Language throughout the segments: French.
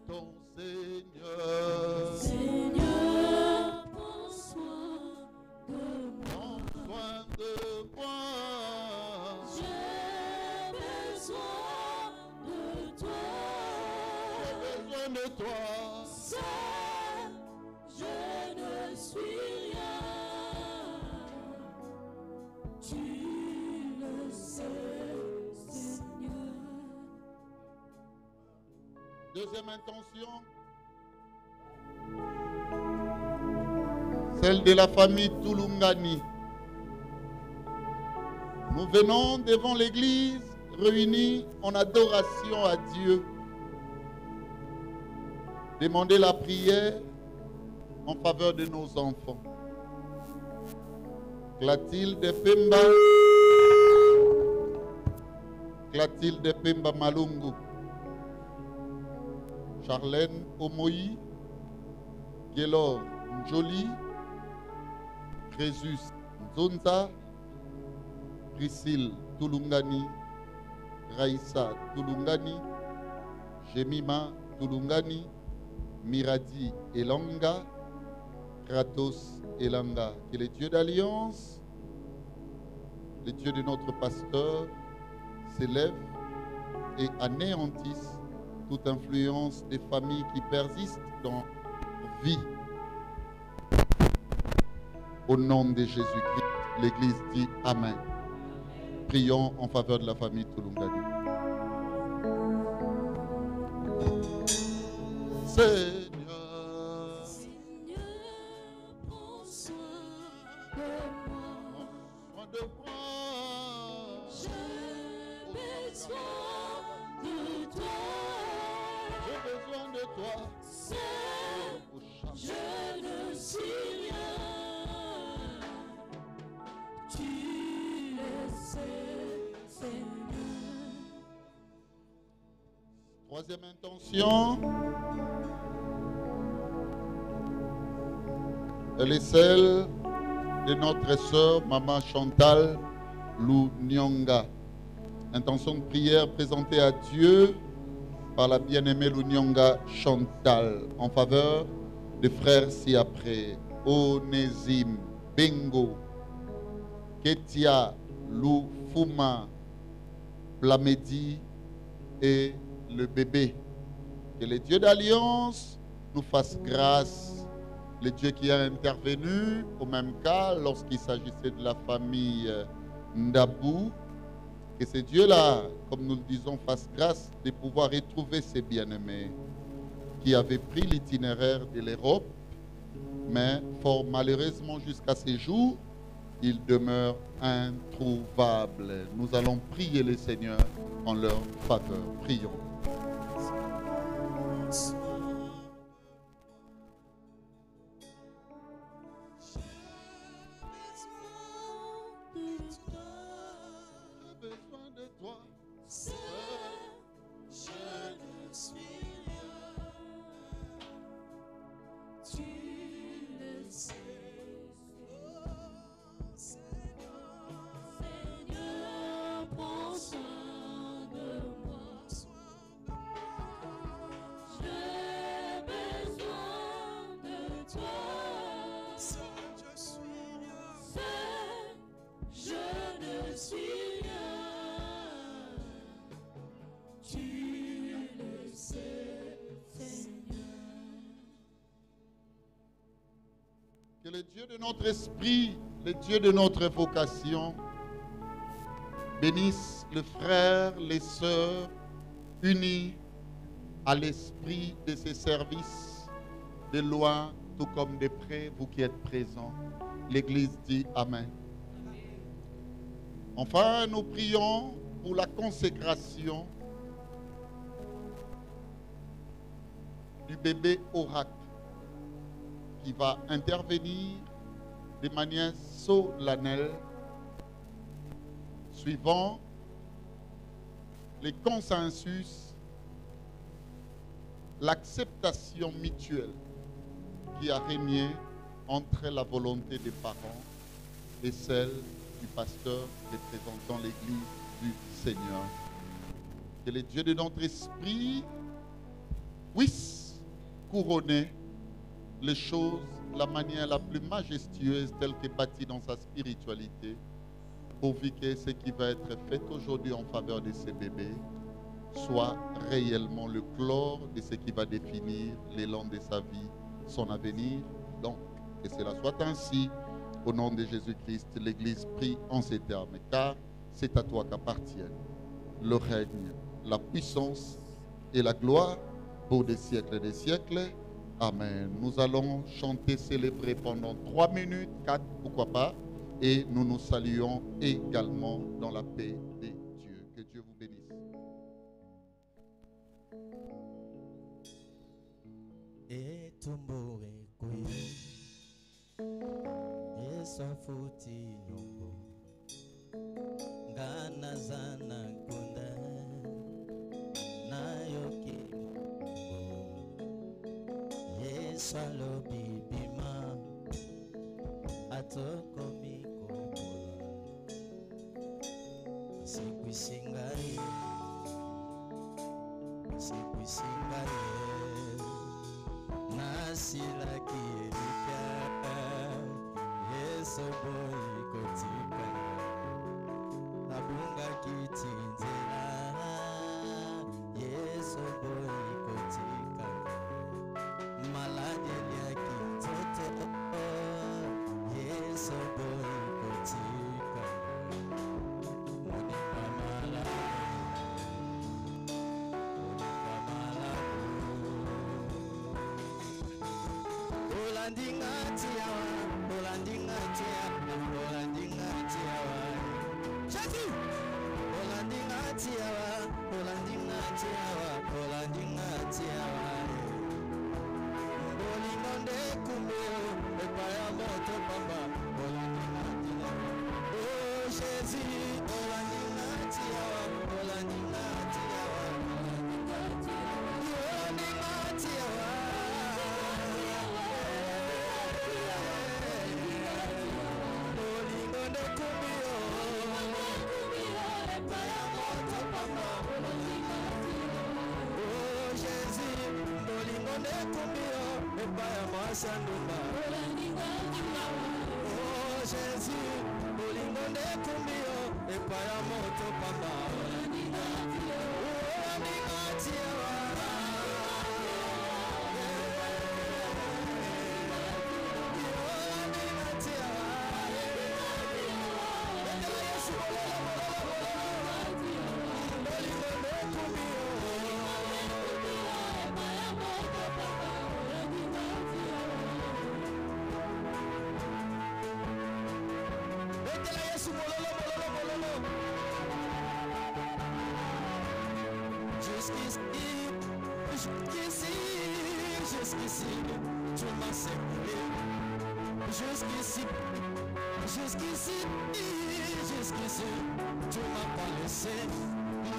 ton Seigneur. Seigneur, prends soin de moi. Prends soin de moi. J'ai besoin de toi. J'ai besoin de toi. Seul, je ne suis rien. Tu le sais, Seigneur. Deuxième intention, celle de la famille Tulungani. Nous venons devant l'église réunis en adoration à Dieu. Demander la prière en faveur de nos enfants. Clotilde Pemba, Clotilde Pemba Malungu, Charlène Omoyi, Gélor Njoli, Jésus Nzonza, Priscille Tulungani, Raïssa Tulungani, Jemima Tulungani, Miradi Elanga, Kratos Elanga. Que le Dieu d'alliance, le Dieu de notre pasteur, s'élève et anéantisse toute influence des familles qui persistent dans nos vies. Au nom de Jésus-Christ, l'Église dit Amen. Prions en faveur de la famille Tulungani. Seigneur, Seigneur, prends soin de moi. soin de moi. J'ai besoin de toi. J'ai besoin de toi. Seul, je ne suis rien. Tu le sais, Seigneur. Troisième intention, elle est celle de notre sœur, Maman Chantal Lunyonga. Intention de prière présentée à Dieu par la bien-aimée Lunyonga Chantal en faveur des frères ci-après. Onésime, Bengo, Ketia, Lufuma, Blamedi et le bébé. Que le Dieu d'alliance nous fasse grâce. Le Dieu qui a intervenu au même cas lorsqu'il s'agissait de la famille Ndabou. Que ce Dieu-là, comme nous le disons, fasse grâce de pouvoir retrouver ses bien-aimés qui avaient pris l'itinéraire de l'Europe, mais fort malheureusement jusqu'à ces jours, ils demeurent introuvables. Nous allons prier le Seigneur en leur faveur. Prions. J'ai besoin de toi. Seul, je ne suis rien. Tu le sais, Seigneur, prends soin de moi. J'ai besoin de toi. Seul, je ne suis rien. Tu le sais, Seigneur. Que le Dieu de notre esprit, le Dieu de notre vocation, bénisse les frères, les sœurs, unis à l'esprit de ces services, de loin tout comme de près, vous qui êtes présents. L'Église dit Amen. Enfin, nous prions pour la consécration du bébé Orac qui va intervenir de manière solennelle suivant les consensus, l'acceptation mutuelle qui a régné entre la volonté des parents et celle du pasteur représentant l'Église du Seigneur. Que le Dieu de notre esprit puisse couronner les choses, la manière la plus majestueuse telle qu'est bâtie dans sa spiritualité, pourvu que ce qui va être fait aujourd'hui en faveur de ces bébés soit réellement le chlore de ce qui va définir l'élan de sa vie, son avenir. Donc, que cela soit ainsi. Au nom de Jésus-Christ, l'Église prie en ces termes, car c'est à toi qu'appartiennent le règne, la puissance et la gloire pour des siècles et des siècles. Amen. Nous allons chanter, célébrer pendant 3 minutes, 4, pourquoi pas, et nous nous saluons également dans la paix de Dieu. Que Dieu vous bénisse. Et tumbore kwe Yesu futi nyombo Ngana zana kunda Nayo kimungo Yesu alobi bima Atoko mikobola Siku singaye Nasila kirika Yeso boy kotika Abunga kitinzela Yeso boy kotika Malade ya kitoto Yeso boy kotika Monika malade Oh Jésus, bolingo nde kumbio epaya moto pamba. Jusqu'ici, tu m'as séparé. Jusqu'ici, tu m'as pas laissé.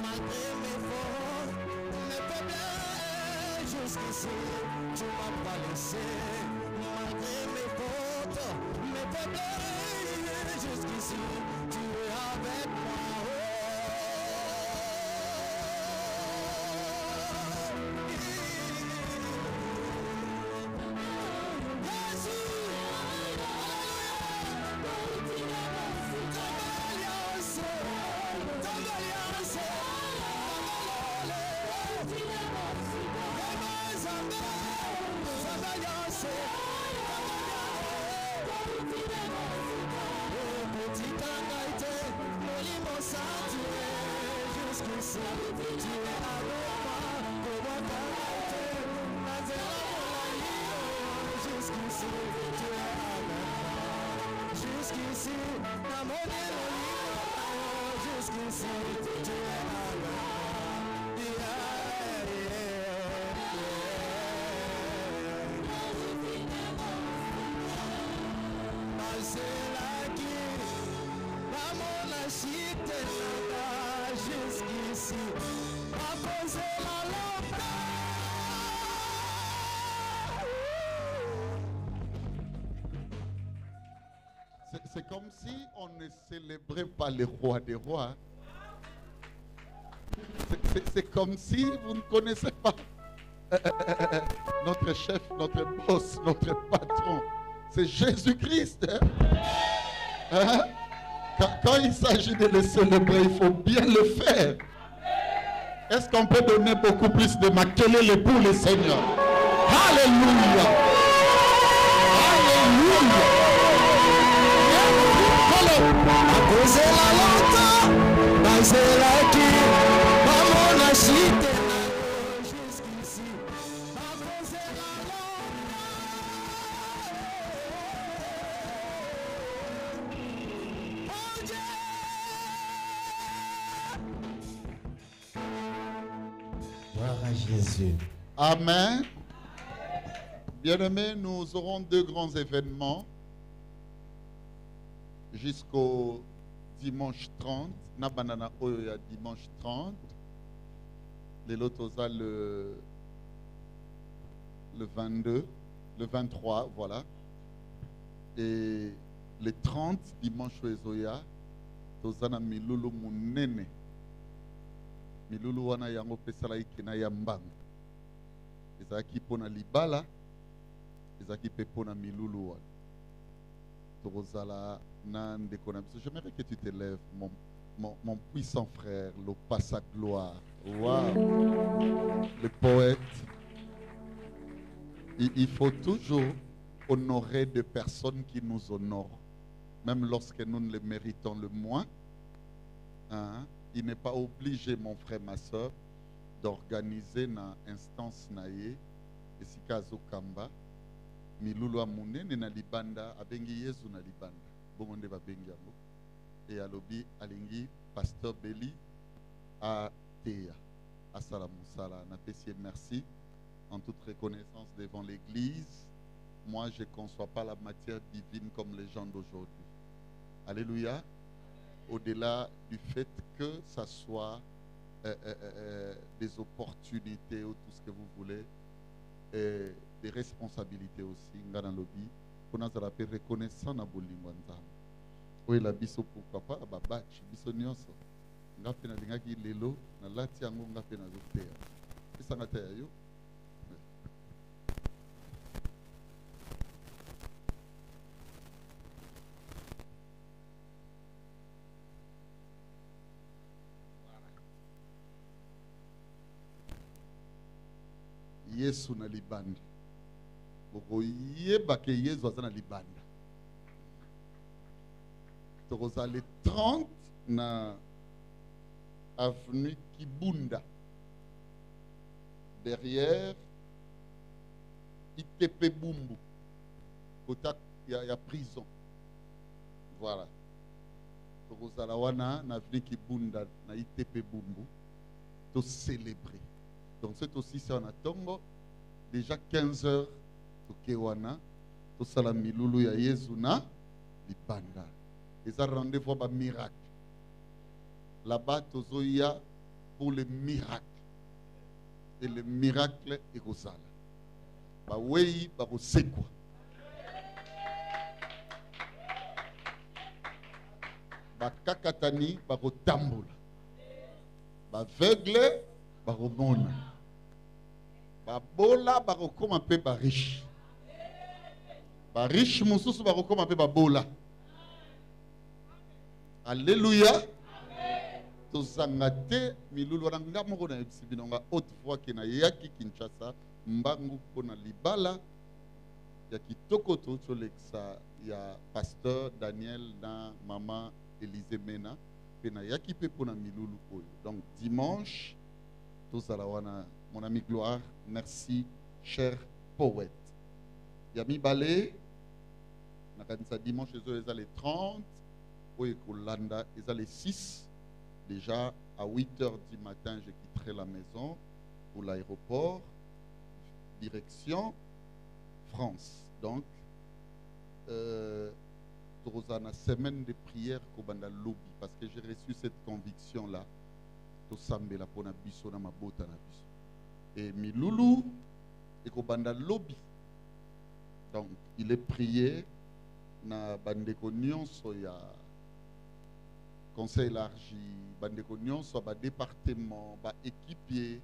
Malgré mes fautes, mes faiblesses, jusqu'ici, tu m'as pas laissé. Malgré mes fautes, mes faiblesses, jusqu'ici, tu es avec moi. C'est comme si on ne célébrait pas le roi des rois. C'est comme si vous ne connaissez pas notre chef, notre boss, notre patron, c'est Jésus-Christ. Hein? Hein? Quand il s'agit de le célébrer, il faut bien le faire. Est-ce qu'on peut donner beaucoup plus de makelele pour le Seigneur? Alléluia! Alléluia! Akozela longtemps, nazelaki, bamona shite na jusqu'ici. Akozela longtemps. Gloire à Jésus. Amen. Bien-aimés, nous aurons deux grands événements jusqu'au dimanche 30. Na banana oyo dimanche 30. Les lotosa le 22, le 23, voilà. Et le 30, dimanche oezoya, tozana milulu munene. Milulu wana yango pesala ikena yambang. Ezaki pona libala, ezaki pe pona milulu wana. Tozala na ndeko na biso. J'aimerais que tu te lèves, mon puissant frère, le passa gloire. Waouh! Le poète. Il faut toujours honorer des personnes qui nous honorent, même lorsque nous ne les méritons le moins. Hein? Il n'est pas obligé, mon frère, ma soeur, d'organiser une instance naïe et si kazo kamba milulu amunene na libanda abengi Yesu na libanda bongonde ba bengi yango et alobi alingi pasteur Beli a teya asala musala na pesi merci en toute reconnaissance devant l'église. Moi je ne conçois pas la matière divine comme les gens d'aujourd'hui. Alléluia. Au-delà du fait que ça soit des opportunités ou tout ce que vous voulez, et des responsabilités aussi, ngana lobi, pour nous faire reconnaissant na bolingo nzambe. Oui, la biso pourquoi pas, babachi, biso nyonso. Ngape na lingaki lelo, na lati yango ngape na zotea. Isa ngata yo. Yesu na libanda. Boko yeba ke Yesu azana libanda. Tokoza le 30 na avenue Kibunda. Derrière ITP Bumbu. Côté il y a prison. Voilà. Tokoza la wana na avenue Kibunda na ITP Bumbu. To célébrer. Donc c'est aussi ça en Atongo. Déjà 15 heures to Kewana. To salami lulu ya Yesu na libanda. Et ça rendez-vous ba miracle. Là-bas tozoya pour le miracle. Et le miracle est rosala. Ba wei ba kosekwa. Ba kakatani ba kotambola. Ba aveugle ba komona. Babola bakokoma pe ba riche. Ba riche mususu bakokoma pe babola. Alléluia. Tozangate milulu wana ngamoko na ebisibinonga haute fois ke na yaki Kinshasa mbangu pona libala ya kitoko to toleksa ya pasteur Daniel na maman Élisée Mena pe na yaki pe pona milulu oyo. Donc dimanche tozala wana. Mon ami Gloire, merci, cher poète. Yami Balé, nakanisa dimanche, ils ont les 30, Oyekolanda, ils ont les 6. Déjà, à 8 h du matin, je quitterai la maison pour l'aéroport, direction France. Donc, Torozana, semaine de prière Kobanda Lobby, parce que j'ai reçu cette conviction-là, Tosambe la pona biso na mabota na biso. Et Milulu et Kobanda Lobby. Donc, il est prié na bandeko nyonso ya conseil élargi, bandeko nyonso ba département, ba équipier,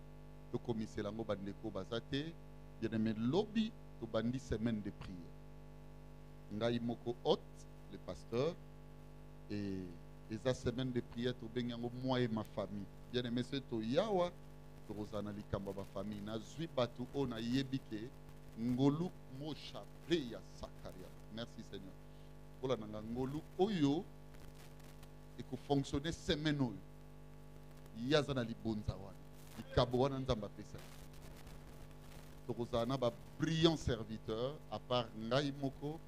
tokomisela yango bandeko baza te. Bien-aimé, lobby tobandi semaine de prière. Ngai moko hôte, le pasteur, et eza semaine de prière tobengi yango moi et ma famille. Bien-aimé, c'est to yawa tozana likambo ba famille na zwi batu ona yebike ngolu mosha ya sakaria. Merci Seigneur. Ola nanga ngolu oyo eko fonctionner semaine oyo. Yazana libonza wana. Likabo wana nzamba pesa. Tozana ba brillant serviteur à part ngai moko,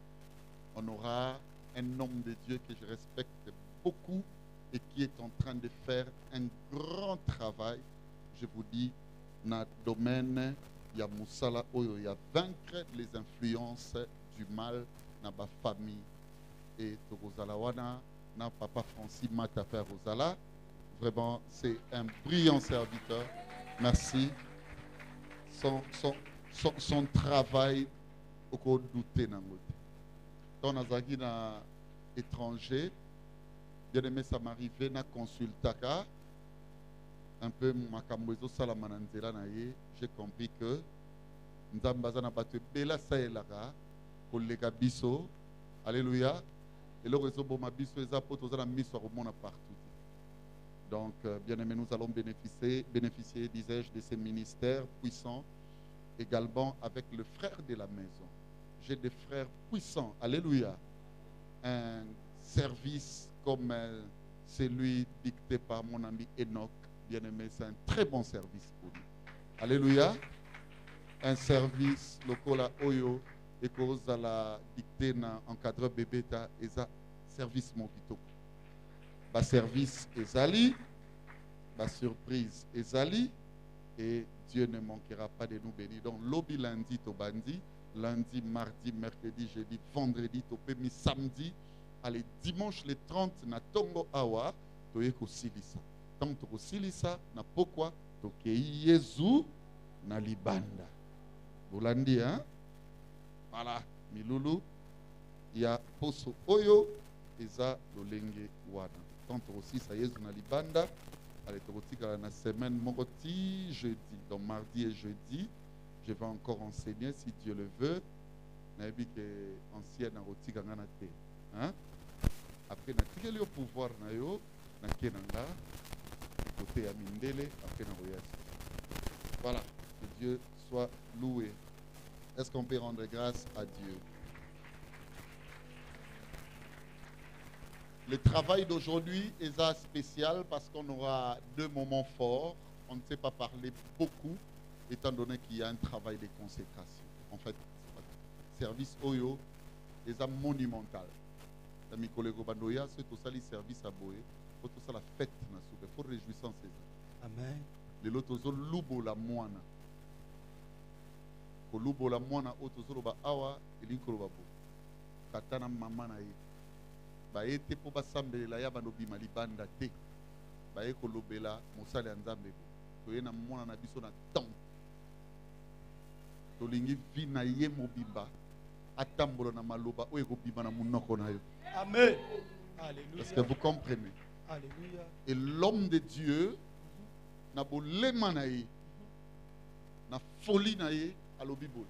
on aura un homme de Dieu que je respecte beaucoup et qui est en train de faire un grand travail. Je vous dis, dans le domaine, il y a Moussala Oyo, il y a vaincre les influences du mal dans ma famille. Et Torozalawana, na papa Francis Matafer Rosala. Vraiment, c'est un brillant serviteur. Merci. Son travail, au cours douter dans le dans Nazaki na étranger, bien aimé ça m'arrivait na consultaka un peu makambozo salamananzela na ye, j'ai compris que nzambaza na batu bela saelaka koleka biso, alléluia, et le réseau boma biso eza poto za na miso remona partout. Donc bien aimé, nous allons bénéficier, disais-je, de ces ministères puissants également avec le frère de la maison. J'ai des frères puissants, alléluia. Un service comme celui dicté par mon ami Enoch, bien-aimé, c'est un très bon service pour nous. Alléluia. Un service local à Oyo et cause à la dictée en cadre bébéta et ça service mobito. Ba service ezali, ba surprise ezali et Dieu ne manquera pas de nous bénir. Donc lobby lundi to bandi. Lundi, mardi, mercredi, jeudi, vendredi, topemi samedi, allez dimanche le 30 na Tongo Awa, toyeko silisa. Tant to silisa na pourquoi tokei Yesu na libanda. Bolandi hein? Voilà, milulu ya poso oyo eza lolenge wana. Tant to aussi ça Yesu na libanda, allez tokotika na semaine mokoti jeudi, donc mardi et jeudi. Je vais encore enseigner si Dieu le veut. Nabi que ancienne rotika ngana te. Hein? Après na tikeli au pouvoir na yo na kenanga côté ya mindele après na royas. Voilà, que Dieu soit loué. Est-ce qu'on peut rendre grâce à Dieu? Le travail d'aujourd'hui est spécial parce qu'on aura deux moments forts. On ne sait pas parler beaucoup, étant donné qu'il y a un travail de consécration. En fait, service Oyo est monumental. Mes collègues Bandoya, c'est tout ça le service à Boé, faut tout ça la fête, il faut réjouissance. Amen. Les autres ont lubo la moana. Ko lubo la moana, autres ont ba awa, et l'inko ba bo. Katana mama na ye. Ba ete po ba sambele la ya banobi malibanda te. Ba eko lobela mosale anzambe bo. To ye na moana na biso na temps. Tolingi vi na ye mobimba atambolo na maloba oyo ekobima na munoko na yo. Amen. Alléluia. Est-ce que vous comprenez? Alléluia. Et l'homme de Dieu na bolema na ye na folie na ye alobi boye.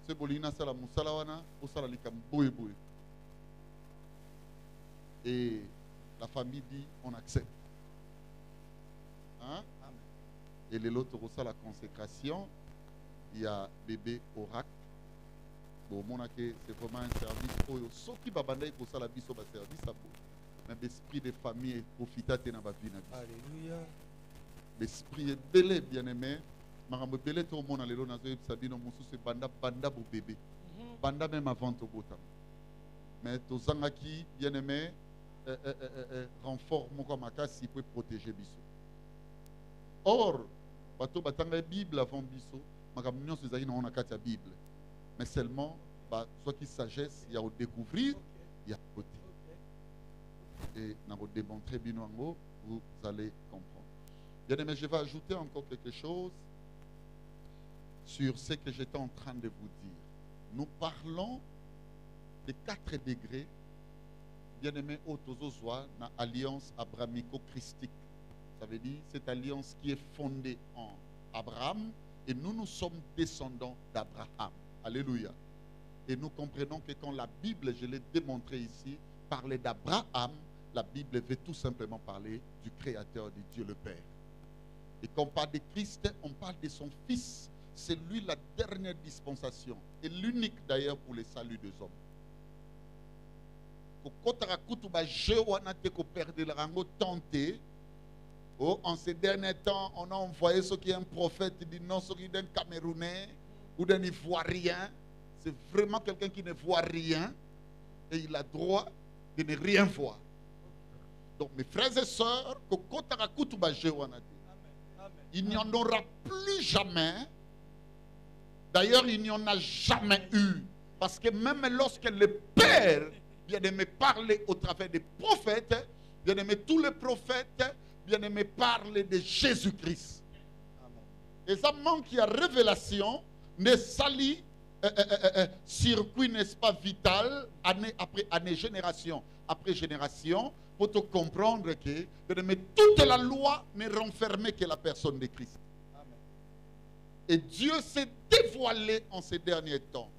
Se bolina sala musala wana osala likambo boye boye. Et la famille dit on accepte. Hein? Amen. Et les autres reçoivent la consécration. Il y a bébé oracle. Bon, c'est vraiment un service. Ce qui va bander pour ça la biso ba service à vous. Mais l'esprit de famille est profitateur dans votre vie. Alléluia. L'esprit est belé bien aimé. Marambo belé tout le monde a les lois nazo sabino musu c'est banda pour bébé. Banda même avant au botam. Mais to zangaki bien aimé renfort mon comme makasi pour protéger biso. Or, bato batanga Bible avant biso. On a la Bible. Mais seulement, soit qu'il sagesse, il y a à découvrir, il y a à côté. Et dans votre démontrer, vous allez comprendre. Bien aimé, je vais ajouter encore quelque chose sur ce que j'étais en train de vous dire. Nous parlons des 4 degrés, bien aimé, autozozoa, dans l'alliance abrahamico-christique. Ça veut dire cette alliance qui est fondée en Abraham et nous sommes descendants d'Abraham. Alléluia. Et nous comprenons que quand la Bible, je l'ai démontré ici, parlait d'Abraham, la Bible veut tout simplement parler du Créateur de Dieu le Père. Et quand on parle de Christ, on parle de son Fils. C'est lui la dernière dispensation et l'unique d'ailleurs pour le salut des hommes. En ces derniers temps, on a envoyé ce qui est un prophète, dit non, ce qui est un Camerounais ou d'un Ivoirien. C'est vraiment quelqu'un qui ne voit rien et il a droit de ne rien voir. Donc mes frères et sœurs, il n'y en aura plus jamais. D'ailleurs, il n'y en a jamais eu. Parce que même lorsque le Père bien-aimé parlait au travers des prophètes, bien-aimé tous les prophètes, bien-aimé parlaient de Jésus-Christ. Et ça manque à révélation, ne salit circuit, n'est-ce pas, vital, année après année, génération après génération, pour te comprendre que bien-aimé, toute la loi ne renfermait que la personne de Christ. Et Dieu s'est dévoilé en ces derniers temps.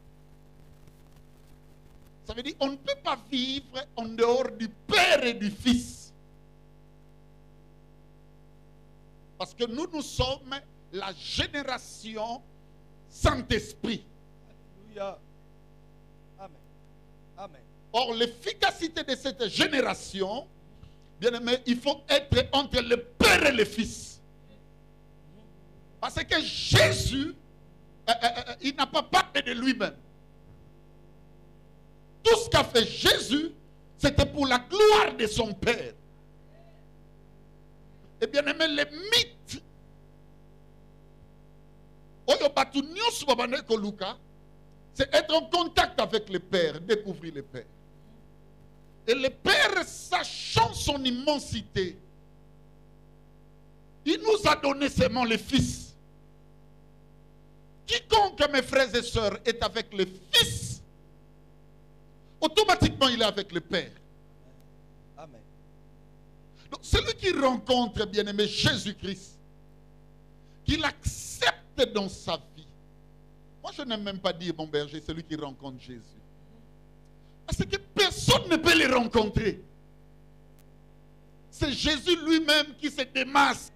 Ça veut dire qu'on ne peut pas vivre en dehors du Père et du Fils. Parce que nous sommes la génération Saint-Esprit. Alléluia. Amen. Amen. Or, l'efficacité de cette génération, bien aimé, il faut être entre le Père et le Fils. Parce que Jésus, il n'a pas parlé de lui-même. Tout ce qu'a fait Jésus, c'était pour la gloire de son Père. Et bien aimé, les mythes, c'est être en contact avec le Père, découvrir le Père. Et le Père, sachant son immensité, il nous a donné seulement le Fils. Quiconque, mes frères et sœurs, est avec le Fils, automatiquement il est avec le Père. Amen. Donc celui qui rencontre, bien-aimé, Jésus-Christ, qu'il accepte dans sa vie. Moi je n'aime même pas dire, mon berger, celui qui rencontre Jésus. Parce que personne ne peut le rencontrer. C'est Jésus lui-même qui se démasque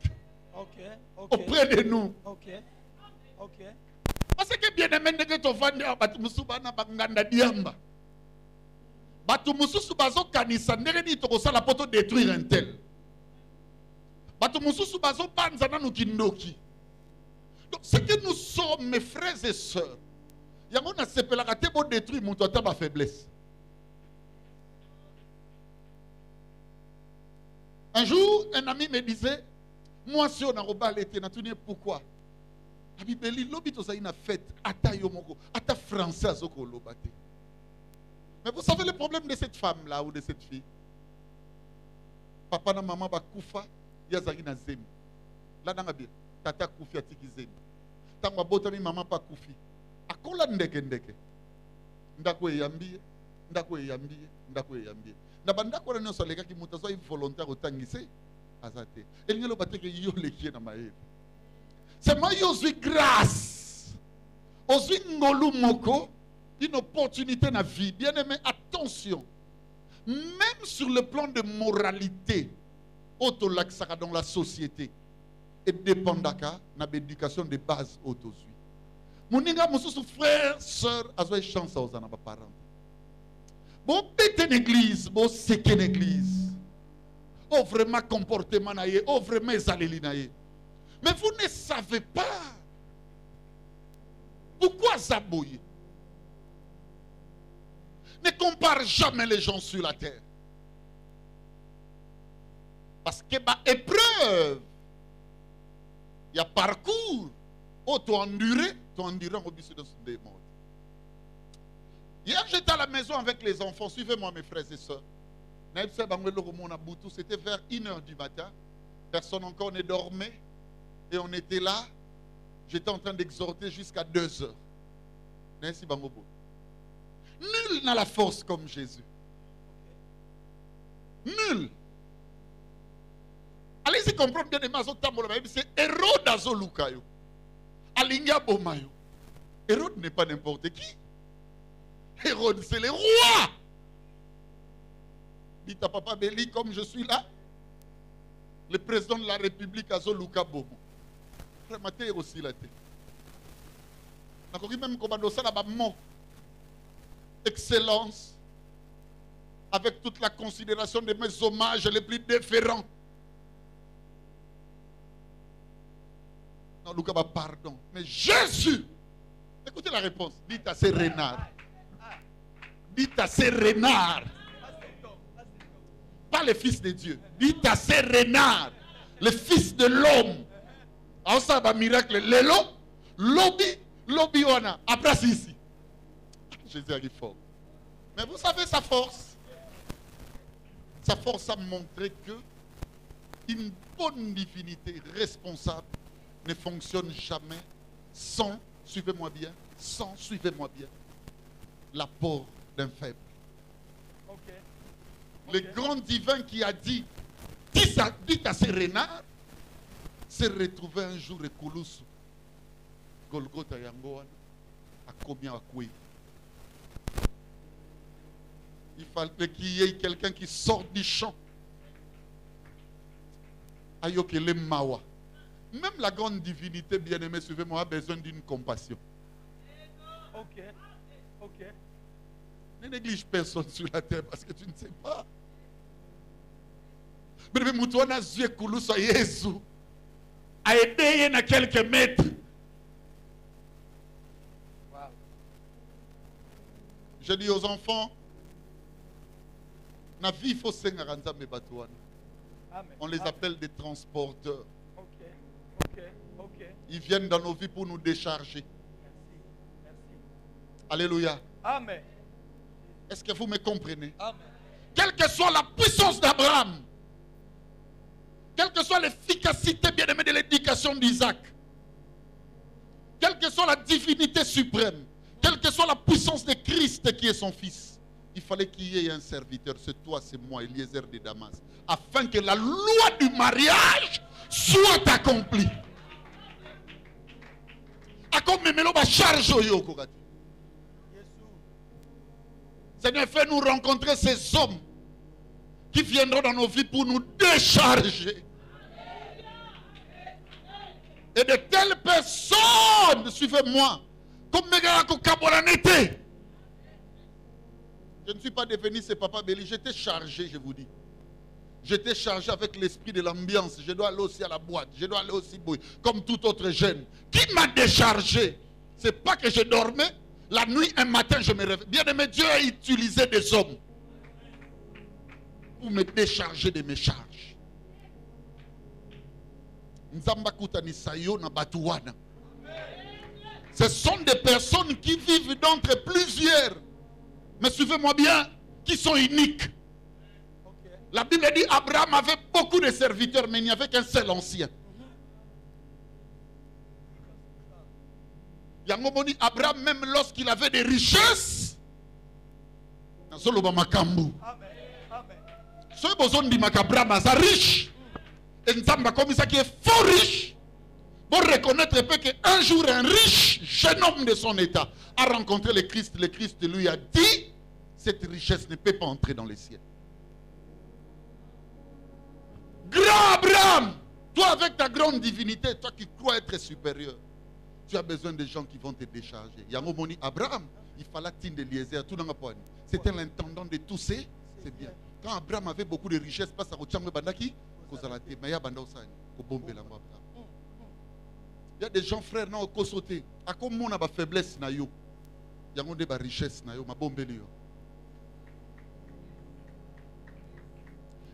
auprès de nous. Ok. Parce que bien-aimé, Batumususu bazo kanisa ndenge tokosala poto détruire un tel. Batumususu bazo panzana nukindoki. Donc ce que nous sommes, mes frères et sœurs, yango na sepelaka te bo détruire mutu ata ba faiblesse. Un jour, un ami me disait, moi si on a robale te na tuni pourquoi? Abibeli lobi to na fête ata yomoko, ata français azoko lobate. Mais vous savez le problème de cette femme-là ou de cette fille? Papa na maman ba kufa, yazaki na zemi. Là dans bien, tata kufi atiki zemi. Tangwa botami maman pa kufi. Akola ndeke. Ndako eyambiye, ndako eyambiye. Na bandako na nyoso leka ki mutazo yi volontaire otangise azate. Elingelo bateke yo lekie na maele. C'est moi qui suis grâce. Osui ngolu moko. Une opportunité dans la vie. Bien aimé, attention. Même sur le plan de moralité, autolaxaka dans la société, et dépendaka dans l'éducation de base autosui. Moninga mususu frère, sœur, azo chance aux anaba parents. Bon pété une église, bon c'est une église. Oh vraiment comportement naïe, oh vraiment zaleli naïe. Mais vous ne savez pas pourquoi zaboye. Ne compare jamais les gens sur la terre. Parce que épreuve, il y a parcours. Oh, tu endurer au dessus de ce démon. Hier, j'étais à la maison avec les enfants. Suivez-moi, mes frères et sœurs. C'était vers 1h du matin. Personne encore ne dormait. Et on était là. J'étais en train d'exhorter jusqu'à 2h. Nul n'a la force comme Jésus. Nul. Allez-y comprendre bien les mazotambolo, c'est Hérode azolukayo. Alinga Bomayo. Hérode n'est pas n'importe qui. Hérode, c'est le roi. Dit à Papa Béli, comme je suis là, le président de la République a Zoluka Bomo. Frère Maté aussi la tête. Même comme ça, là-bas, excellence, avec toute la considération de mes hommages les plus déférents. Non, Lucas, pardon. Mais Jésus, écoutez la réponse. Dites à ces renards. Dites à ces renards. Pas les fils de Dieu. Dites à ces renards. Les fils de l'homme. Alors ça va miracle. Lélo, lobby, wana. Après c'est ici. Jésus arrive fort. Mais vous savez sa force. Sa force a montré que une bonne divinité responsable ne fonctionne jamais sans, suivez-moi bien, sans, suivez-moi bien, l'apport d'un faible. Okay. Le grand divin qui a dit, dites à ces renards, s'est retrouvé un jour à Koulousou, Golgotha Yangoan, à combien à Koué. Il fallait qu'il y ait quelqu'un qui sorte du champ. Ayokele Mawa. Même la grande divinité, bien-aimée, suivez-moi, a besoin d'une compassion. Ok. Ok. Ne néglige personne sur la terre parce que tu ne sais pas. Mais Moutouana Zue Koulousa Jésus a aidé à quelques mètres. Wow. Je dis aux enfants, na vie, il faut s'engaranza me batouana. On les appelle des transporteurs. Ok. Ok. Ok. Ils viennent dans nos vies pour nous décharger. Merci. Merci. Alléluia. Amen. Est-ce que vous me comprenez? Amen. Quelle que soit la puissance d'Abraham, quelle que soit l'efficacité bien-aimée de l'éducation d'Isaac, quelle que soit la divinité suprême, quelle que soit la puissance de Christ qui est son fils, il fallait qu'il y ait un serviteur, c'est toi, c'est moi, Eliezer de Damas, afin que la loi du mariage soit accomplie. Seigneur, fais-nous rencontrer ces hommes qui viendront dans nos vies pour nous décharger. Et de telles personnes, suivez-moi, comme Megarako Kabolanete. Je ne suis pas devenu ce papa Béli, j'étais chargé, je vous dis. J'étais chargé avec l'esprit de l'ambiance. Je dois aller aussi à la boîte, je dois aller aussi comme tout autre jeune. Qui m'a déchargé? Ce n'est pas que je dormais. La nuit, un matin, je me réveille. Bien aimé, Dieu a utilisé des hommes pour me décharger de mes charges. Ce sont des personnes qui vivent d'entre plusieurs, mais suivez-moi bien, qui sont uniques. La Bible dit Abraham avait beaucoup de serviteurs, mais il n'y avait qu'un seul ancien. Yangomoni Abraham, même lorsqu'il avait des richesses, Amen. Ce besoin dit Abraham est riche. Et Nzamba comme ça qui est fort riche. Pour reconnaître qu'un jour un riche jeune homme de son état a rencontré le Christ. Le Christ lui a dit, cette richesse ne peut pas entrer dans les cieux. Grand Abraham, toi avec ta grande divinité, toi qui crois être supérieur, tu as besoin de gens qui vont te décharger. Yangomoni Abraham, il fallait atteindre Eliezer, tout dans la poigne. C'était l'intendant de tous ces, c'est bien. Quand Abraham avait beaucoup de richesses, pas ça retient bandaki, mais il y a il y a des gens frères non au sauté. À comme on a ba faiblesse na yo, il y a des richesses na yo, ma bombe yo.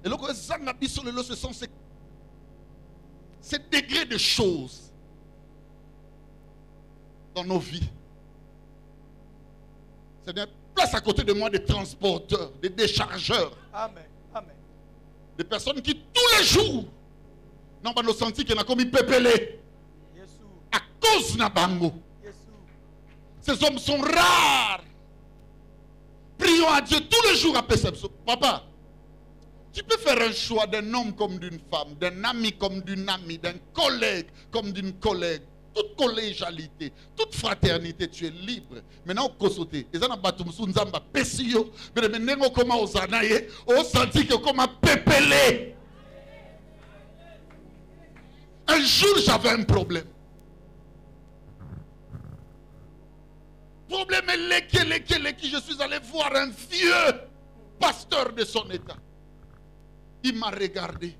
Et donc zanga biso le ce sont ces degrés de choses dans nos vies. C'est-à-dire, place à côté de moi des transporteurs, des déchargeurs. Amen. Amen. Des personnes qui tous les jours n'ont pas nos sentis qui n'a commis pépélé. À cause de Bango. Ces hommes sont rares. Prions à Dieu tous les jours à Perception. Papa, tu peux faire un choix d'un homme comme d'une femme, d'un ami comme d'une amie, d'un collègue comme d'une collègue. toute collégialité, toute fraternité, tu es libre. Maintenant, au Kosoté, les gens ont Nzamba Pesio, mais maintenant, comment aux anaye, au senti que comment pépélé. Un jour, j'avais un problème. Problème est je suis allé voir un vieux pasteur de son état. Il m'a regardé.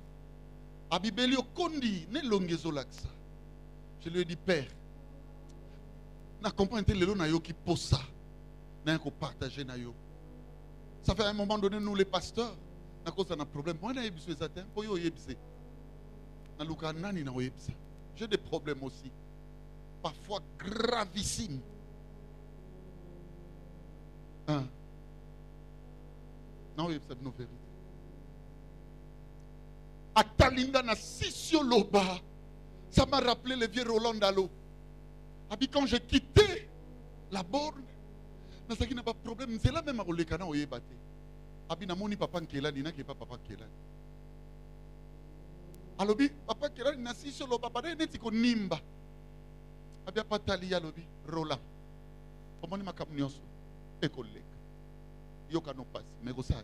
Abibelio Kondi, ne longezo laksa. Je lui ai dit, Père, na comprends le lo na yo qui pose ça. Na yo partager na yo. Ça fait un moment donné, nous les pasteurs, na cause d'un problème. Moi, na yebise zaten, po yo yebise. Na luka nani na yebise. J'ai des problèmes aussi. Parfois gravissimes. Hein? Non, yebise nos vérités. À Talinga na Sisio Loba, ça m'a rappelé le vieux Roland Dalo. Quand j'ai quitté la borne, il n'y a pas de problème. C'est là même à Olekana ou Yébate. Abina moni papa Nkela, nina qui pas papa Nkela. Alors, papa Nkela, n'a si sur le papa, n'est pas nimba. Abia pas talia lobi, Roland. Comment ni ma camion et collègue. Yoka no passe, mais go ça.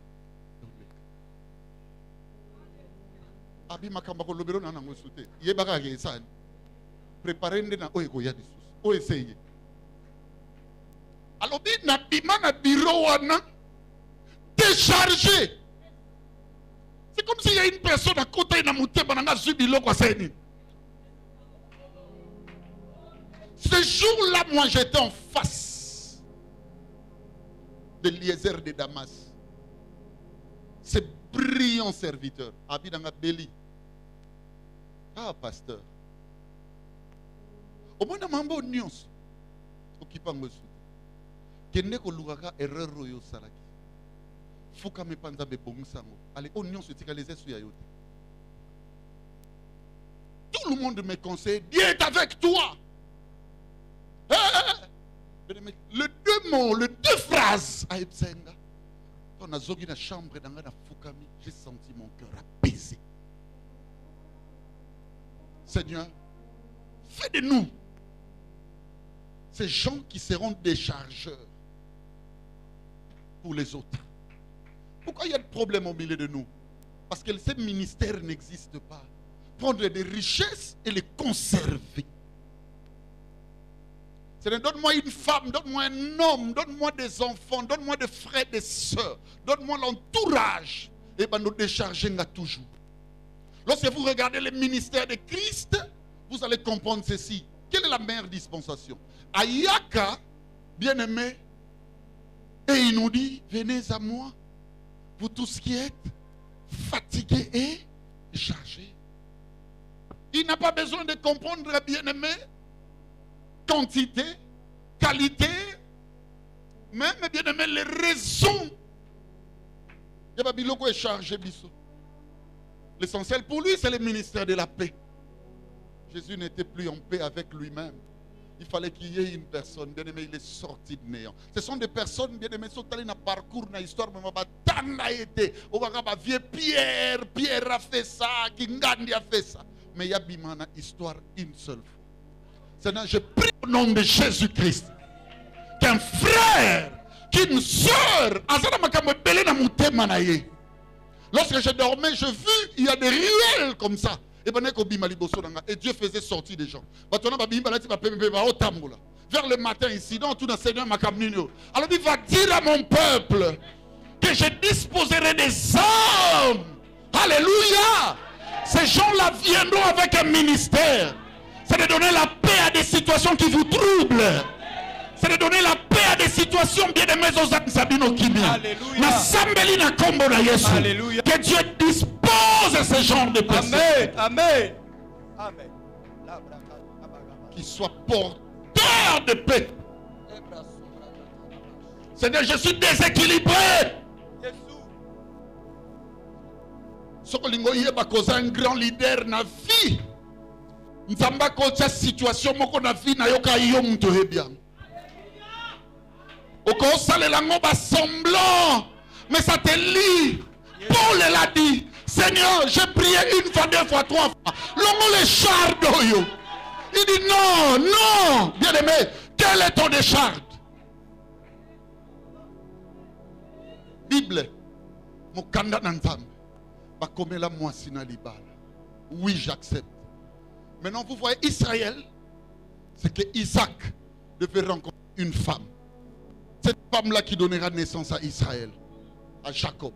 Abi makamba ko lobelo na nango sute yebaka ke sani préparer ndena oye ko ya disusu o essayer alors bi na bima na bureau wana déchargé. C'est comme s'il y a une personne à côté na muteba na zubilo kwa seni. Ce jour-là, moi j'étais en face de Eliezer de Damas. C'est brillant serviteur. Abidanga Beli. Ah, pasteur. Au moins, mambo nyons. Okipango su. Kende ko lugaka erreur royo salaki. Fuka me panza be bongsango. Allez, on nyons tika les esu ya yote. Tout le monde me conseille, Dieu est avec toi. Le deux mots, les deux phrases à Epsenga. Quand on a zogi la chambre dans la Fukami, j'ai senti mon cœur apaisé. Seigneur, fais de nous ces gens qui seront des chargeurs pour les autres. Pourquoi il y a des problèmes au milieu de nous? Parce que ce ministère n'existe pas. Prendre des richesses et les conserver. Donne-moi une femme, donne-moi un homme, donne-moi des enfants, donne-moi des frères, des sœurs, donne-moi l'entourage. Et bien nous décharger toujours. Lorsque vous regardez le ministère de Christ, vous allez comprendre ceci. Quelle est la meilleure dispensation? Ayaka, bien-aimé, et il nous dit, venez à moi, vous tous qui êtes fatigués et chargés. Il n'a pas besoin de comprendre, bien-aimé, quantité, qualité, même bien aimé les raisons. Il y a Biloko est chargé biso. L'essentiel pour lui, c'est le ministère de la paix. Jésus n'était plus en paix avec lui-même. Il fallait qu'il y ait une personne, bien aimé, il est sorti de néant. Ce sont des personnes, bien aimé, qui sont allées dans le parcours, dans l'histoire, mais tant a été. On va voir Pierre a fait ça, Kingandi a fait ça. Mais il y a une histoire une seule fois. Seigneur, je prie au nom de Jésus-Christ qu'un frère, qu'une soeur, lorsque je dormais, je vis, il y a des ruelles comme ça. Et Dieu faisait sortir des gens. Vers le matin ici, donc tout le Seigneur m'a camné. Alors il va dire à mon peuple que je disposerai des hommes. Alléluia. Ces gens-là viendront avec un ministère. C'est de donner la paix à des situations qui vous troublent. C'est de donner la paix à des situations bien aimées aux Sabino Kimia. Alléluia. Que Dieu dispose ce genre de personnes. Amen. Amen. Qui soient porteurs de paix. Seigneur, je suis déséquilibré. Sokolingo yeba koza un grand leader na vie. Nzamba kocha situation moko na vie na yoka yo mto hebia. Oko sale lango ba semblant, mais ça te lie. Paul l'a dit. Seigneur, j'ai prié une fois, deux fois, trois fois. Longo les chars d'oyo. Il dit non, non, bien-aimé, quelle est ton décharge? Bible, mon kanda nantam, ba komela mwasina libala. Oui, j'accepte. Maintenant, vous voyez Israël, c'est que Isaac devait rencontrer une femme. Cette femme-là qui donnera naissance à Israël, à Jacob.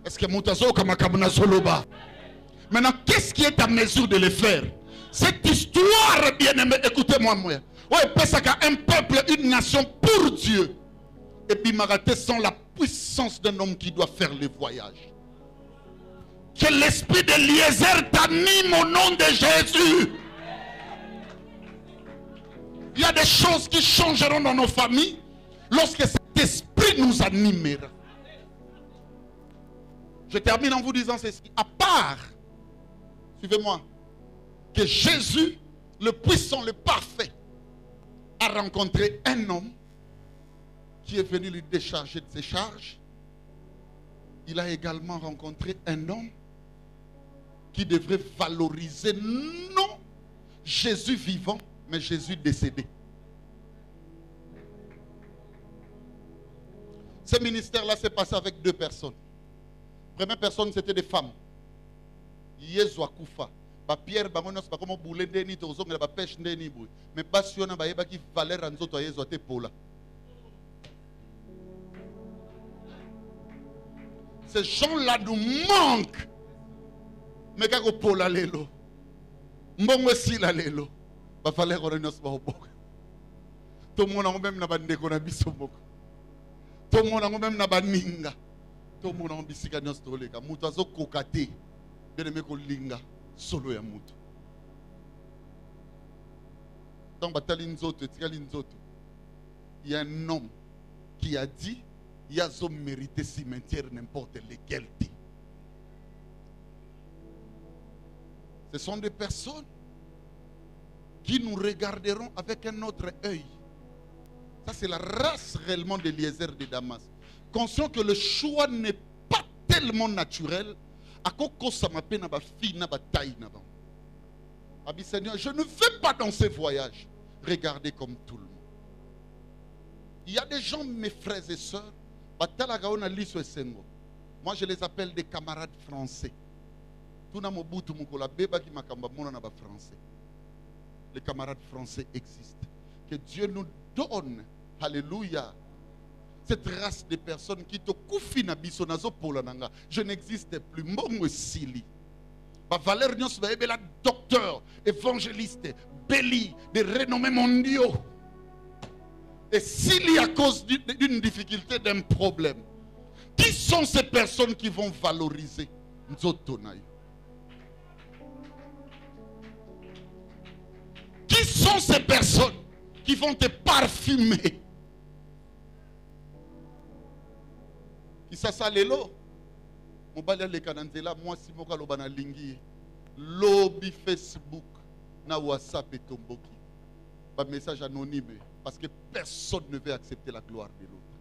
Est-ce que Moutazo Kamakabna Soloba? Maintenant, qu'est-ce qui est à mesure de le faire? Cette histoire, bien-aimé, écoutez-moi, moi. Ouais, parce qu'un peuple, une nation pour Dieu. Et puis, Maraté sans la puissance d'un homme qui doit faire le voyage. Que l'esprit d'Eliezer t'anime au nom de Jésus. Il y a des choses qui changeront dans nos familles lorsque cet esprit nous animera. Je termine en vous disant ceci. À part, suivez-moi, que Jésus, le puissant, le parfait, a rencontré un homme qui est venu lui décharger de ses charges. Il a également rencontré un homme qui devrait valoriser non Jésus vivant, mais Jésus décédé. Ce ministère-là s'est passé avec deux personnes. La première personne, c'était des femmes. Yezu akufa. Ba Pierre bangonos ba comme boule ndeni tozonga ba pêche ndeni boy. Mais pas si on a ba yeba ki valeur nzoto Yezu te pola. Ces gens-là nous manquent. Mais kako pola lelo. Mbongo si la lelo. Ba valeur orenos ba obok. Tout le monde a même na bande ko na biso moko. Tout le monde a même na baninga. Tout le monde a un bisika nyostoleka. Mutu azo kokate. Bien-aimé ko linga solo ya mutu. Donc batali nzoto, etikali nzoto. Il y a un homme qui a dit il y a zo mérité cimetière n'importe lequel. Ce sont des personnes qui nous regarderont avec un autre œil. Ça c'est la race réellement d'Eliezer de Damas. Conscient que le choix n'est pas tellement naturel. Seigneur, je ne vais pas dans ces voyages. Regardez comme tout le monde. Il y a des gens, mes frères et sœurs, moi je les appelle des camarades français. Les camarades français existent. Que Dieu nous donne, alléluia, cette race de personnes qui te koufina na biso nazo polananga. Je n'existe plus. Mbongo sili. Ba Valère Nyos ba ebela docteur, évangéliste, belli, de renommées mondiaux. Et s'il y a à cause d'une difficulté, d'un problème, qui sont ces personnes qui vont valoriser Nzotonayo? Qui sont ces personnes qui vont te parfumer? Kisasa lelo mobali aleka na nzela mwasi moko aloba na lingi lobi Facebook na WhatsApp etomboki ba message anonyme parce que personne ne veut accepter la gloire de l'autre.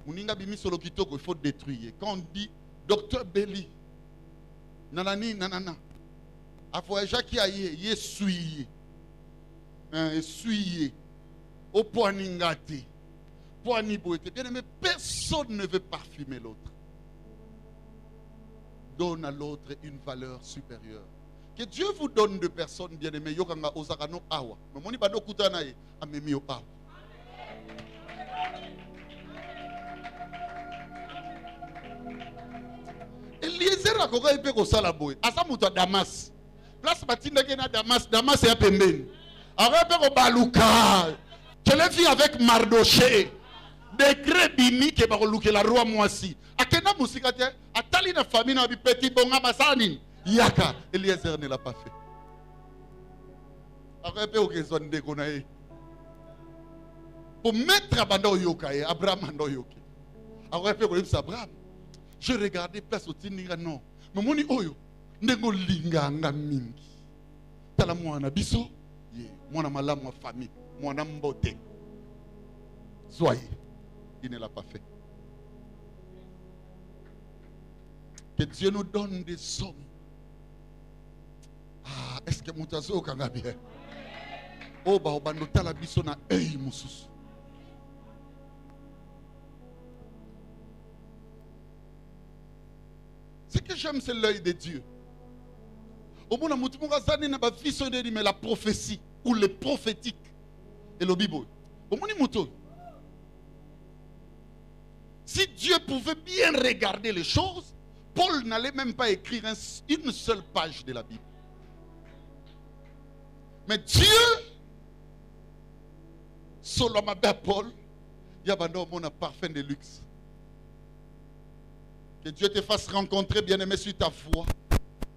Muninga bimi solo kitoko, il faut détruire. Quand on dit docteur Belli nanani nanana a voyagé qui a yé suiye suiye au point ningati. Bien aimé, personne ne veut parfumer l'autre. Donne à l'autre une valeur supérieure. Que Dieu vous donne de personnes bien aimées. Yokanga ozakano awa. Mamoni bado kutana ye amemi yo awa. Eliezer akoka ipe ko sala boy. Asa mutu a Damas. Place batinda ke na Damas, Damas ya pembeni. Akoka ipe ko baluka. Je l'ai vu avec Mardoché. Décret bini ke ba luke la roi mwasi. Akena musika te atali na famille na bi petit bonga basani. Yaka Eliezer ne l'a pas fait. Akope okezon de konae. Pour mettre abando yokaye Abraham ando yoki. Akope ko ibsa Abraham. Je regardais place au tininga non. Momoni oyo ndengo linga nga mingi. Tala mwana biso ye mwana malamu wa famille, mwana mbote. Soyez. Il ne l'a pas fait. Que Dieu nous donne des hommes Est-ce que Moutazo kanga bien? Oh, bah, obandota la biso na œil moussus. Ce que j'aime, c'est l'œil de Dieu. Au moins, mais la prophétie ou le prophétique et le Bible. Au moins, si Dieu pouvait bien regarder les choses, Paul n'allait même pas écrire une seule page de la Bible. Mais Dieu, selon ma belle Paul, il y a un parfum de luxe. Que Dieu te fasse rencontrer, bien-aimé, sur ta foi,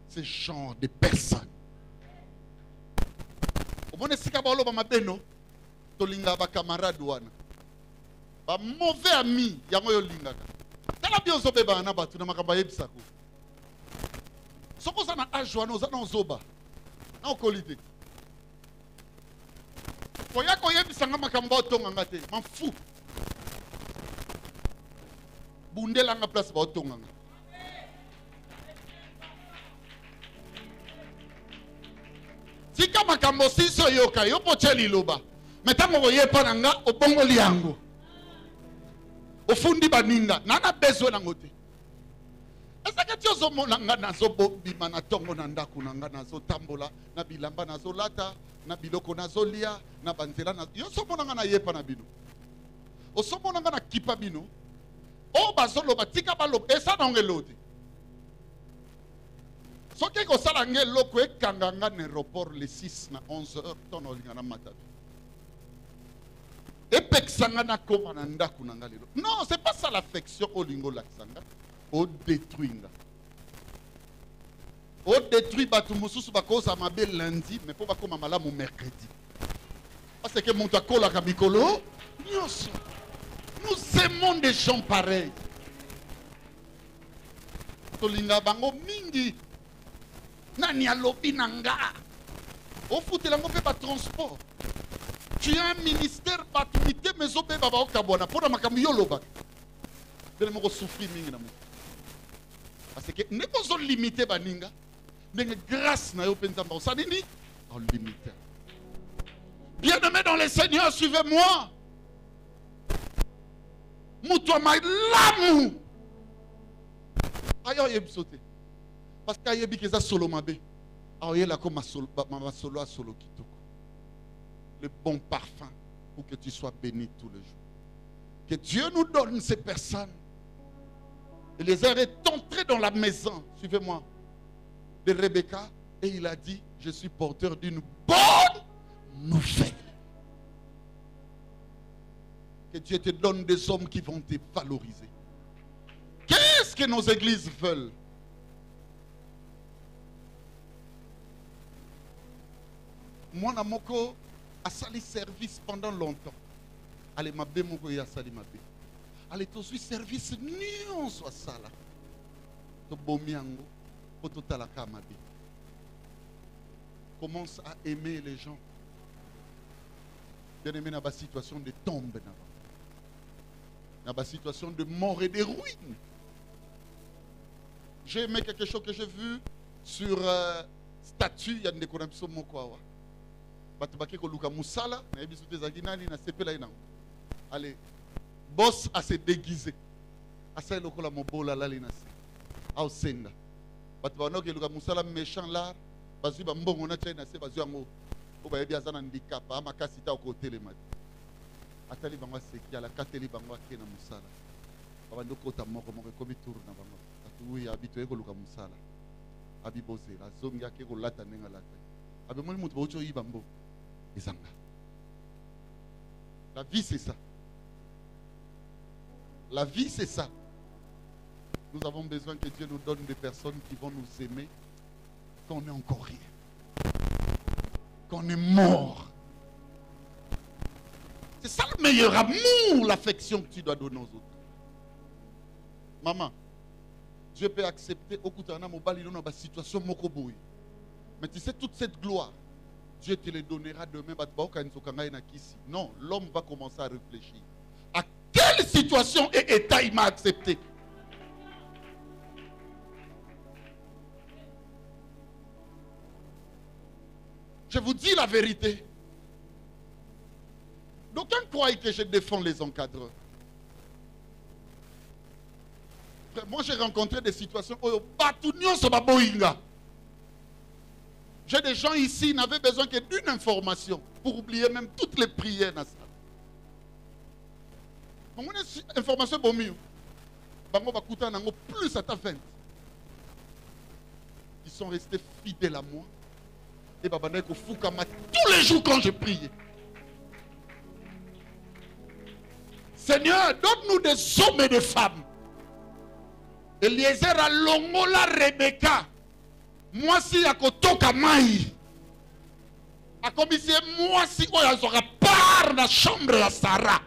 ce genre de personnes. Au moins, si tu as ma beno, tu as un camarade, un mauvais ami, il y a un linga. Tu as bien zobe ba na batu na makamba yebisako. Soko sana ajwa no zana zoba. Na okolite. Koya koyebisanga makamba otonga ngate, m'en fous. Bundela nga place ba otonga. Tika makambo siso yoka yo pocheli loba. Metango koyepa nanga obongo liango. Ofundi baninga nana besoin nango te. Est-ce que tu as monanga nazo bobima na tongo na ndaku nanga nazo tambola na bilamba nazo lata na biloko nazo lia na banzela na yo so monanga na yepa na bino. O so monanga na kipa bino. O bazolo batika balo esa na ngelote. Soki ko sala ngeloko ekanganga na aéroport le 6 na 11h tono linga na mata. Non, c'est pas ça l'affection au lingo laksanga. Au détruinga. Au détruit batumususu bakosa mabe lundi, mais pour bakoma malamu mercredi. Parce que mon takola kamikolo, nous aimons des gens pareils. Tolinga bango mingi. Nani alobi nanga. Au foot lango pe ba transport. Tu as un ministère batumité mais obe baba okabona pour makambo yoloba. Dele moko souffrir mingi na mo. Parce que ne pas limiter baninga, mais grâce na yo penza ba ça nini en limiter. Bien-aimés dans le Seigneur, suivez-moi. Muto ma lamu. Ayo yebsote. Parce qu'ayebi keza solo mabe. Ayo la comme ma solo a solo kitoko. Le bon parfum pour que tu sois béni tous les jours. Que Dieu nous donne ces personnes. Et les heures est entré dans la maison, suivez-moi, de Rebecca, et il a dit, je suis porteur d'une bonne nouvelle. Que Dieu te donne des hommes qui vont te valoriser. Qu'est-ce que nos églises veulent? Moi, Namoko a sali service pendant longtemps. Allez, ma bé, mon goya sali ma bé. Allez, tout suite service, nion soit sala. To bomiango, poto talaka ma bé. Commence à aimer les gens. Bien aimé, dans la situation de tombe, dans la situation de mort et de ruine. J'ai aimé quelque chose que j'ai vu sur statut, il y a une décoration de Mokwawa. Batubaki ko luka musala na ebisu te zaginani na sepela ina. Allez, boss a se déguisé. Asa lokola mobola la lina se. Au senga. Batubano ke luka musala méchant là, bazu ba mbongo na china se bazu yango. O ba yebi azana handicap ama kasita ko telema. Atali bangwa seki ala kateli bangwa ke na musala. Babando kota moko moko komi tour na bango. Atu ya habitué ko luka musala. Abi bose la zonga ke ko lata nenga lata. Abi moni mutu bocho yibambo. La vie, c'est ça. La vie, c'est ça. Nous avons besoin que Dieu nous donne des personnes qui vont nous aimer quand on est encore rien. Quand on est mort. C'est ça le meilleur amour, l'affection que tu dois donner aux autres. Maman, Dieu peut accepter au coup dans la situation. Mais tu sais, toute cette gloire, Dieu te le donnera demain. Non, l'homme va commencer à réfléchir. À quelle situation et état il m'a accepté? Je vous dis la vérité. D'aucuns croient que je défends les encadreurs. Moi, j'ai rencontré des situations où j'ai des gens ici qui n'avaient besoin que d'une information pour oublier même toutes les prières. Information pour mieux. Plus à ta fin. Ils sont restés fidèles à moi. Et tous les jours quand je priais. Seigneur, donne-nous des hommes et des femmes. Eliezer a longola Rebecca. Moi si à kotoka mai. A commissaire moi si on sera part la chambre de Sarah.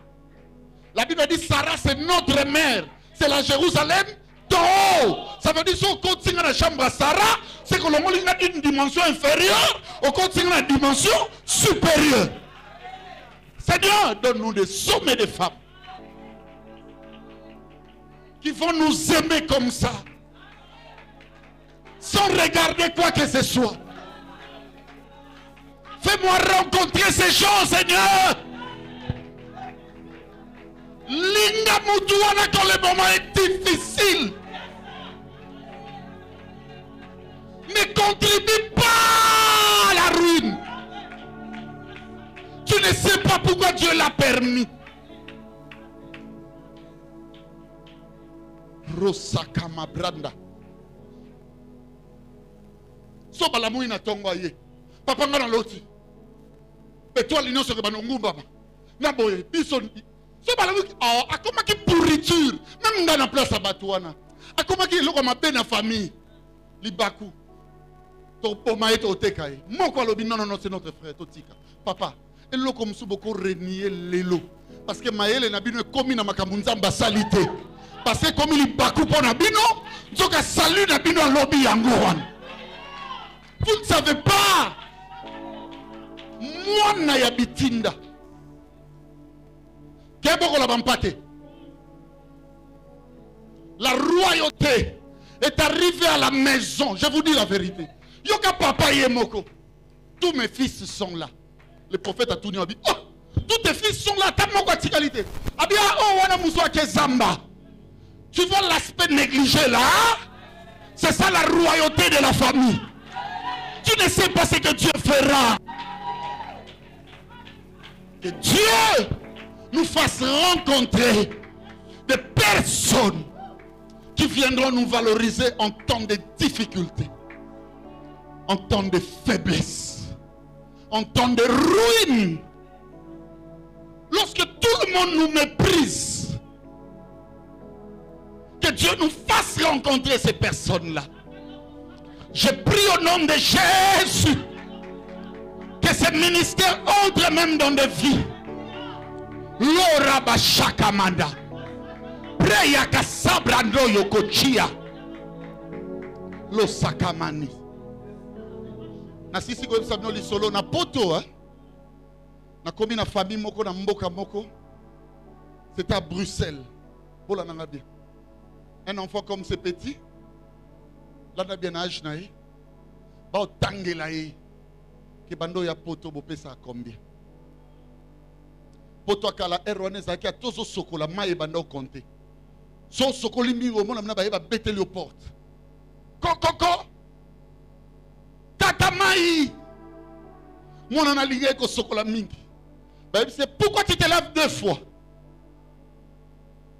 La Bible dit Sarah c'est notre mère. C'est la Jérusalem d'en haut. Ça veut dire si on continue la chambre de Sarah, c'est que l'on a une dimension inférieure, on continue la dimension supérieure. Seigneur, donne-nous des hommes et des femmes qui vont nous aimer comme ça, sans regarder quoi que ce soit. Fais-moi rencontrer ces gens, Seigneur. Linda Moutouana quand le moment est difficile. Ne contribue pas à la ruine. Tu ne sais pas pourquoi Dieu l'a permis. Rosakama Branda. So balamu ina tongo ye. Papa ngana loti. Petoi l'union se banongu baba. Na boye bison. So balamu akoma ki pourriture. Même ngana place abatouana. Akoma ki loko ma na famille. Libaku. To poma eto tekai. Moko lobi non c'est notre frère Totika. Papa, et loko msu beaucoup renier lelo parce que maele na bino komi na makambu salité. Parce que comme il bakou pour Nabino, Zoka salut Nabino à lobby Yangoran. Vous ne savez pas. Moi, Naya Bitinda. Keboko la bampate. La royauté est arrivée à la maison. Je vous dis la vérité. Yoka papa yemoko. Tous mes fils sont là. Le prophète a tourné. Oh, tous tes fils sont là. T'as mon qualité. Abia oh wana muswa ke zamba. Tu vois l'aspect négligé là? C'est ça la royauté de la famille. Tu ne sais pas ce que Dieu fera. Que Dieu nous fasse rencontrer des personnes qui viendront nous valoriser en temps de difficultés, en temps de faiblesse, en temps de ruine. Lorsque tout le monde nous méprise, que Dieu nous fasse rencontrer ces personnes-là. Je prie au nom de Jésus que ce ministère entre même dans des vies. Lora bashakamanda. Preya kasabrando yokochia. Lo sakamani. Na sisi ko sabno li solo na poto hein. Na komi na famille moko na mboka moko. C'est à Bruxelles. Bola nanga bien. Un enfant comme ce petit, là on a bien âge naï, bah au tangelaï, que bando ya poto bopé ça combien? Poto akala erone zaki a tozo sokola maï bando compté. So sokoli mingo mon amna ba bete le porte. Kokoko, tata maï, mon en a lié ko sokola mingi. Bah c'est pourquoi tu te laves 2 fois?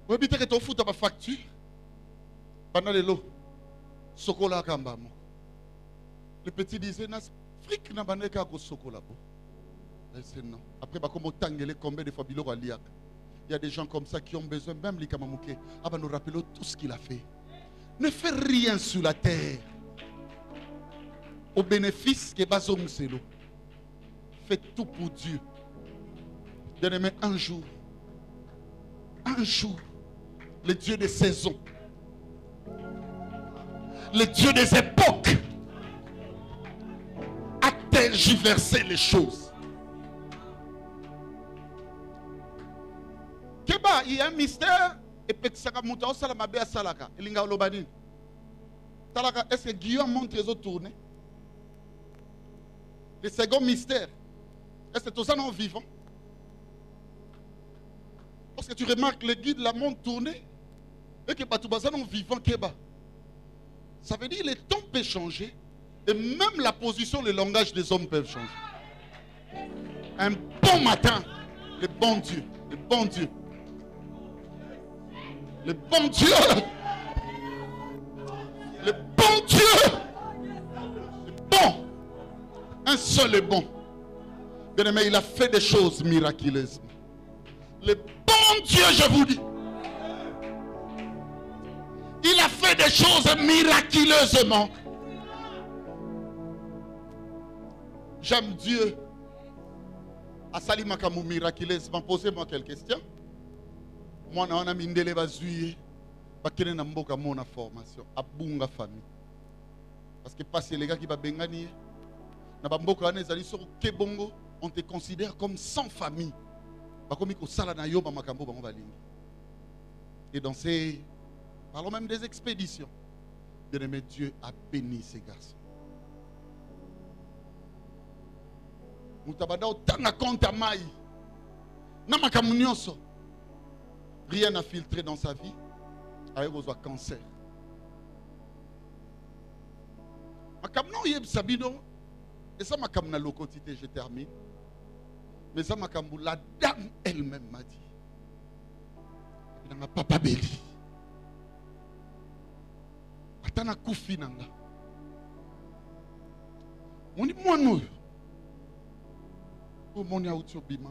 Vous habitez que tu fous ta facture. Pendant les lots, Sokola Kambamo. Le petit disait, Frik n'a pas de Sokola. Elle dit non. Après, comme tangele combien de fois Bilo Aliak. Il y a des gens comme ça qui ont besoin, même les Kamamouké, avant nous rappeler tout ce qu'il a fait. Ne fais rien sur la terre. Au bénéfice que Bazom Selo. Fais tout pour Dieu. Bien-aimé, un jour, le Dieu des saisons, le Dieu des époques a tergiversé les choses. Keba, il y a un mystère. Et Pexaka Mouta, Salamabe à Salaka. Elinga Olobani. Salaka, est-ce que Guillaume montre les autres tournées? Le second mystère, est-ce que c'est un vivant? Parce que tu remarques le guide la montre tourner et que Batoubaza non vivant Keba. Ça veut dire que les temps peuvent changer et même la position, le langage des hommes peuvent changer. Un bon matin, le bon Dieu, le bon Dieu, le bon Dieu, le bon Dieu, le bon, un seul est bon. Bien aimé, il a fait des choses miraculeuses. Le bon Dieu, je vous dis, il a fait des choses miraculeusement. J'aime Dieu. Asali makamu miraculeusement. Posez-moi quelques questions. Moi, on a mindele bazuye. Bakene na mboka mona formation. Abunga famille. Parce que parce les gars qui va bengani. Na bamboka ane zali so kebongo. On te considère comme sans famille. Bakomiko sala na yo ba makambo bango balingi. Et dans ces, parlons même des expéditions. Bien-aimé, Dieu a béni ces garçons. Moutabada otanga compte mai. Na makamu nyonso. Rien n'a filtré dans sa vie. Avec vos cancer. Makam non yeb sabino. Et ça makam na lokotité, je termine. Mais ça makam la dame elle-même m'a dit. Il n'a pas papa belli. Atana koufi nanga. On dit moi non. Oh mon yaouti obima.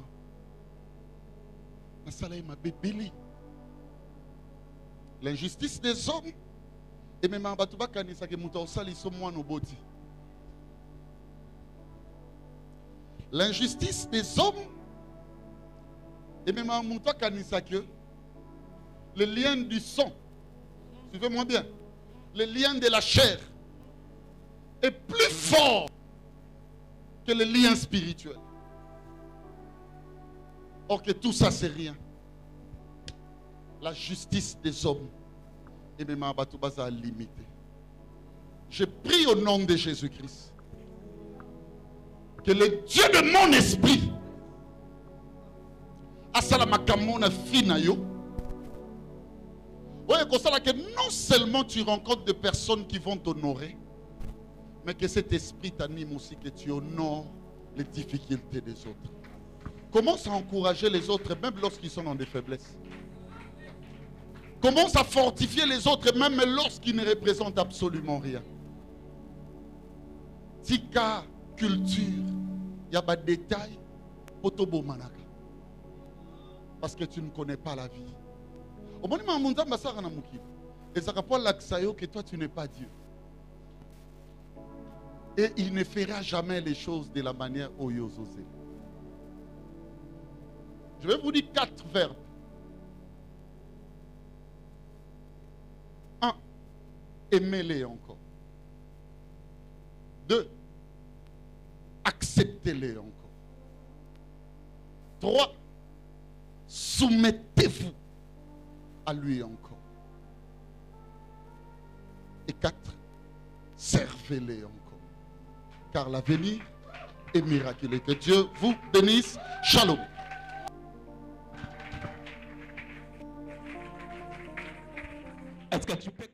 Na sala ma bébéli. L'injustice des hommes. Et même en batouba kanisa ke mouta osali so moi no boti. L'injustice des hommes. Et même en mouta kanisa que le lien du sang. Suivez-moi bien. Le lien de la chair est plus fort que le lien spirituel. Or que tout ça c'est rien. La justice des hommes et même Abatoubaza limité. Je prie au nom de Jésus-Christ que le Dieu de mon esprit Asalamakamo finayo. Que non seulement tu rencontres des personnes qui vont t'honorer, mais que cet esprit t'anime aussi, que tu honores les difficultés des autres. Commence à encourager les autres même lorsqu'ils sont dans des faiblesses. Commence à fortifier les autres même lorsqu'ils ne représentent absolument rien. Tika culture, il y a des détails, potobo manaka. Parce que tu ne connais pas la vie. Au moment où et ça rapporte l'accès que toi tu n'es pas Dieu. Et il ne fera jamais les choses de la manière où il osé. Je vais vous dire 4 verbes. 1. Aimez-les encore. 2. Acceptez-les encore. 3. Soumettez-vous à lui encore. Et 4. Servez-les encore. Car l'avenir est miraculeux. Que Dieu vous bénisse. Shalom. Est-ce que tu peux